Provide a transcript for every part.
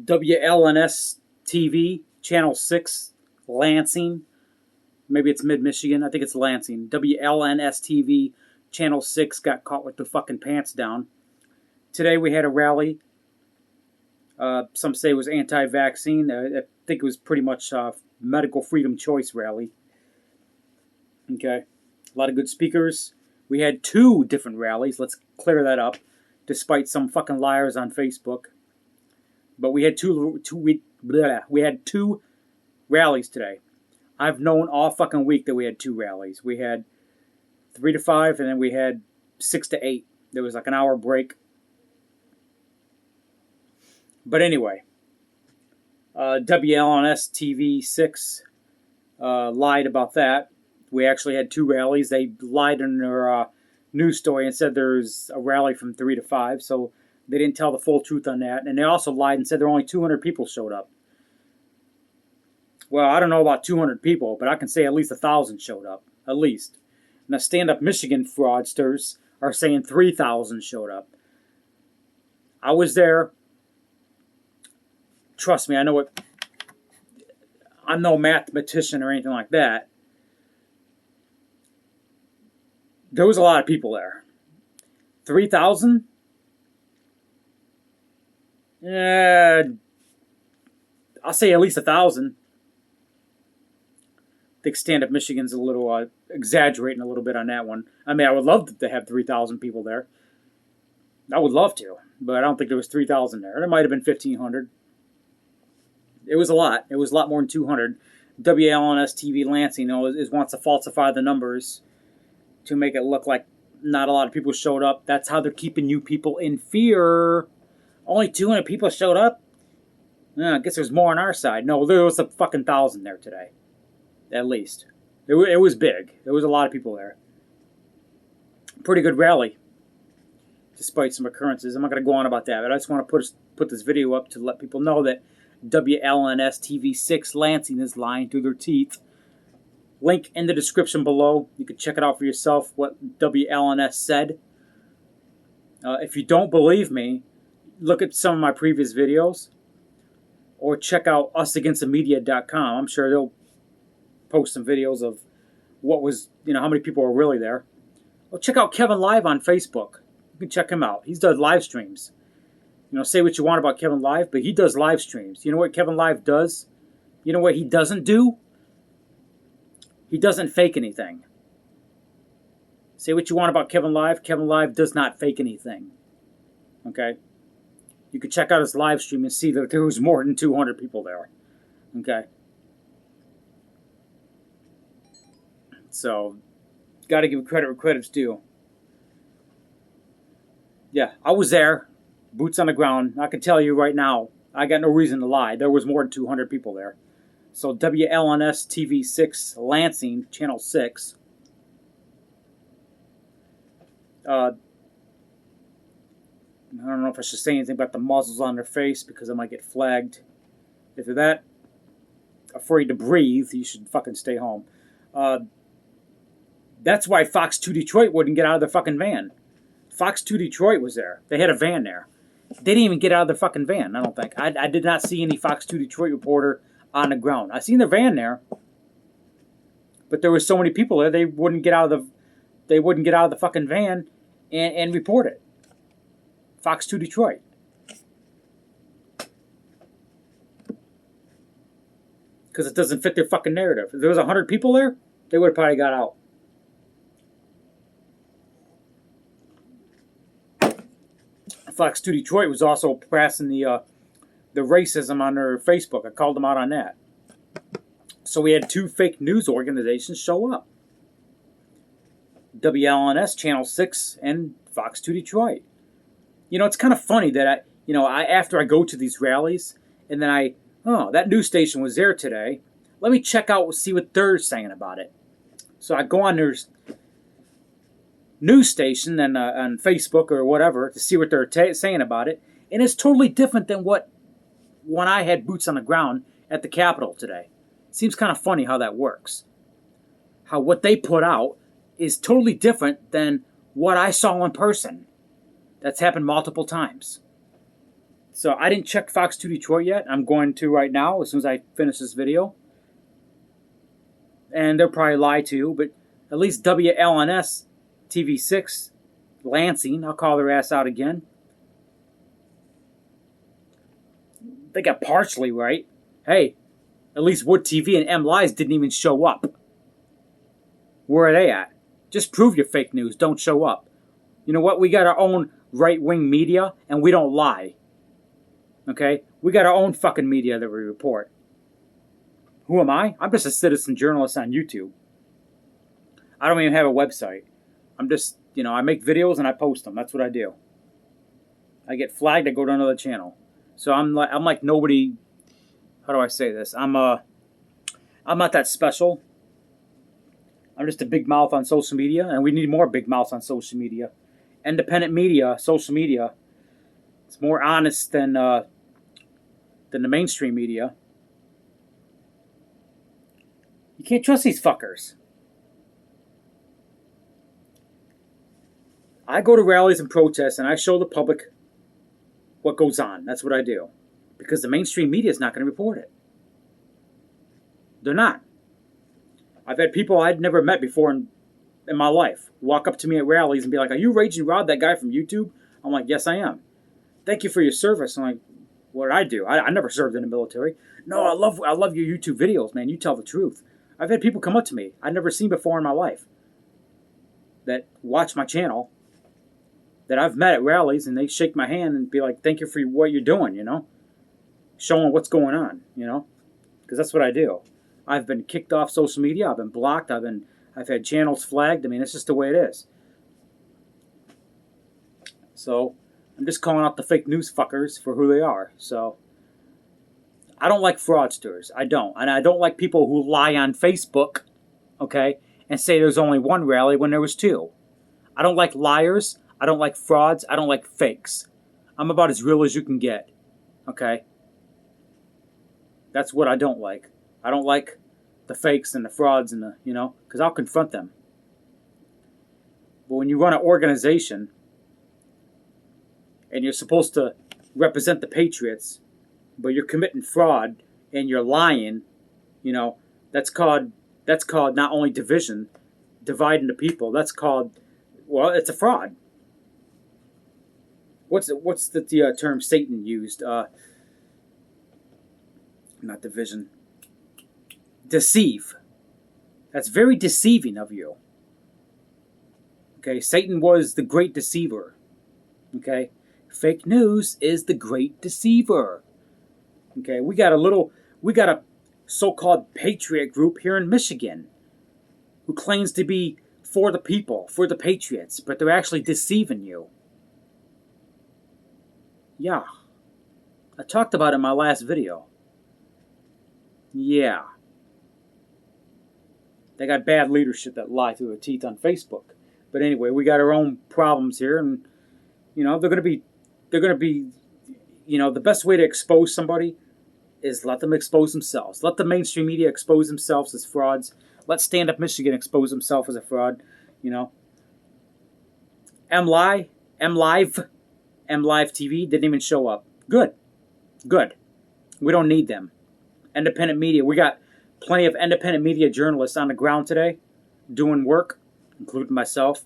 WLNS TV, Channel 6, Lansing. Maybe it's mid-Michigan. I think it's Lansing. WLNS TV, Channel 6 got caught with the fucking pants down. Today we had a rally. Some say it was anti-vaccine. I think it was pretty much a medical freedom choice rally. Okay. A lot of good speakers. We had 2 different rallies. Let's clear that up. Despite some fucking liars on Facebook. But we had we had 2 rallies today. I've known all fucking week that we had 2 rallies. We had 3 to 5, and then we had 6 to 8. There was like an hour break. But anyway, WLNS TV 6 lied about that. We actually had 2 rallies. They lied in their news story and said there's a rally from 3 to 5. So they didn't tell the full truth on that. And they also lied and said there only 200 people showed up. Well, I don't know about 200 people, but I can say at least 1,000 showed up. At least. And the stand-up Michigan fraudsters are saying 3,000 showed up. I was there. Trust me, I know what. I'm no mathematician or anything like that. There was a lot of people there. 3,000? I'll say at least 1,000. I think Stand Up Michigan's a little exaggerating a little bit on that one. I mean, I would love to have 3,000 people there. I would love to, but I don't think there was 3,000 there. There might have been 1,500. It was a lot. It was a lot more than 200. WLNS TV Lansing, wants to falsify the numbers to make it look like not a lot of people showed up. That's how they're keeping you people in fear. Only 200 people showed up? I guess there's more on our side. No, there was a fucking 1,000 there today. At least. It was big. There was a lot of people there. Pretty good rally. Despite some occurrences. I'm not going to go on about that, but I just want to put this video up to let people know that WLNS TV 6 Lansing is lying through their teeth. Link in the description below. You can check it out for yourself what WLNS said. If you don't believe me, look at some of my previous videos. Or check out usagainstthemedia.com. I'm sure they'll post some videos of what was, how many people were really there. Well, check out Kevin Live on Facebook. You can check him out. He does live streams. Say what you want about Kevin Live, but he does live streams. You know what Kevin Live does? You know what he doesn't do? He doesn't fake anything. Say what you want about Kevin Live. Kevin Live does not fake anything. Okay? You can check out his live stream and see that there was more than 200 people there. Okay? So, got to give credit where credit's due. Yeah, I was there. Boots on the ground. I can tell you right now, I got no reason to lie. There was more than 200 people there. So WLNS TV 6 Lansing, Channel 6. I don't know if I should say anything about the muzzles on their face because I might get flagged. If you're that afraid to breathe, you should fucking stay home. That's why Fox 2 Detroit wouldn't get out of their fucking van. Fox 2 Detroit was there. They had a van there. They didn't even get out of their fucking van, I don't think. I did not see any Fox 2 Detroit reporter on the ground. I seen their van there. But there were so many people there, they wouldn't get out of the fucking van and report it. Fox 2 Detroit. Because it doesn't fit their fucking narrative. If there was 100 people there, they would have probably got out. Fox 2 Detroit was also pressing the racism on their Facebook. I called them out on that. So we had 2 fake news organizations show up. WLNS Channel 6 and Fox 2 Detroit. It's kind of funny that after I go to these rallies and then that news station was there today. Let me check out, see what they're saying about it. So I go on their news station and on Facebook or whatever to see what they're saying about it, and it's totally different than when I had boots on the ground at the Capitol today. Seems kind of funny how that works. How what they put out is totally different than what I saw in person. That's happened multiple times. So I didn't check Fox 2 Detroit yet. I'm going to right now as soon as I finish this video. And they'll probably lie too, but at least WLNS TV6 Lansing, I'll call their ass out again. They got partially right. Hey, at least Wood TV and MLies didn't even show up. Where are they at? Just prove your fake news. Don't show up. You know what? We got our own right-wing media, and we don't lie. Okay? We got our own fucking media that we report. Who am I? I'm just a citizen journalist on YouTube. I don't even have a website. I'm just, I make videos and I post them. That's what I do. I get flagged, I go to another channel. So I'm like nobody. How do I say this? I'm not that special. I'm just a big mouth on social media, and we need more big mouths on social media. Independent media, social media, it's more honest than the mainstream media. You can't trust these fuckers. I go to rallies and protests, and I show the public what goes on. That's what I do. Because the mainstream media is not going to report it. They're not. I've had people I'd never met before in my life walk up to me at rallies and be like, "Are you Raging Rod, that guy from YouTube?" I'm like, "Yes, I am." "Thank you for your service." I'm like, "What did I do? I never served in the military." "No, I love your YouTube videos, man. You tell the truth." I've had people come up to me I'd never seen before in my life that watch my channel, that I've met at rallies, and they shake my hand and be like, "Thank you for what you're doing," showing what's going on, because that's what I do. I've been kicked off social media. I've been blocked. I've had channels flagged. I mean, it's just the way it is. So I'm just calling out the fake news fuckers for who they are. So I don't like fraudsters. I don't. And I don't like people who lie on Facebook, okay, and say there's only one rally when there was two. I don't like liars. I don't like frauds. I don't like fakes. I'm about as real as you can get, okay? That's what I don't like. I don't like the fakes and the frauds and because I'll confront them. But when you run an organization and you're supposed to represent the patriots, but you're committing fraud and you're lying, that's called not only division, dividing the people. That's called, it's a fraud. What's the term Satan used? Not division. Deceive. That's very deceiving of you. Okay, Satan was the great deceiver. Okay, fake news is the great deceiver. Okay, we got a so-called patriot group here in Michigan who claims to be for the people, for the patriots, but they're actually deceiving you. Yeah. I talked about it in my last video. Yeah. They got bad leadership that lie through their teeth on Facebook. But anyway, we got our own problems here, and they're gonna be the best way to expose somebody is let them expose themselves. Let the mainstream media expose themselves as frauds. Let Stand Up Michigan expose himself as a fraud. MLive TV didn't even show up. Good. We don't need them. Independent media. We got plenty of independent media journalists on the ground today doing work, including myself.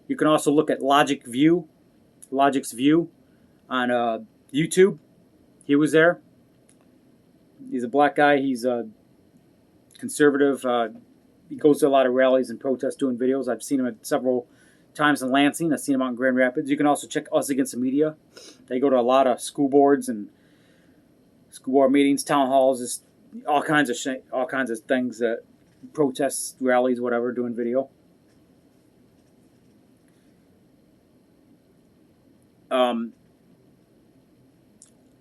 You can also look at Logic's View on YouTube. He was there. He's a black guy. He's a conservative. He goes to a lot of rallies and protests doing videos. I've seen him at several times in Lansing. I've seen him out in Grand Rapids. You can also check Us Against the Media. They go to a lot of school boards and school board meetings, town halls, just all kinds of things, protests, rallies, whatever, doing video. I'm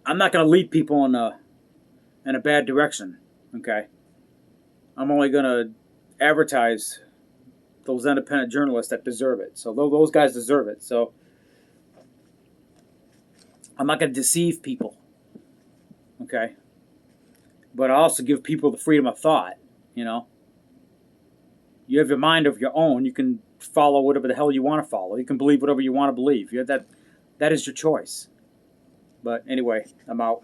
not going to lead people in a bad direction, okay? I'm only going to advertise those independent journalists that deserve it. So those guys deserve it. So I'm not going to deceive people, okay? But I also give people the freedom of thought, You have your mind of your own. You can follow whatever the hell you want to follow. You can believe whatever you want to believe. That is your choice. But anyway, I'm out.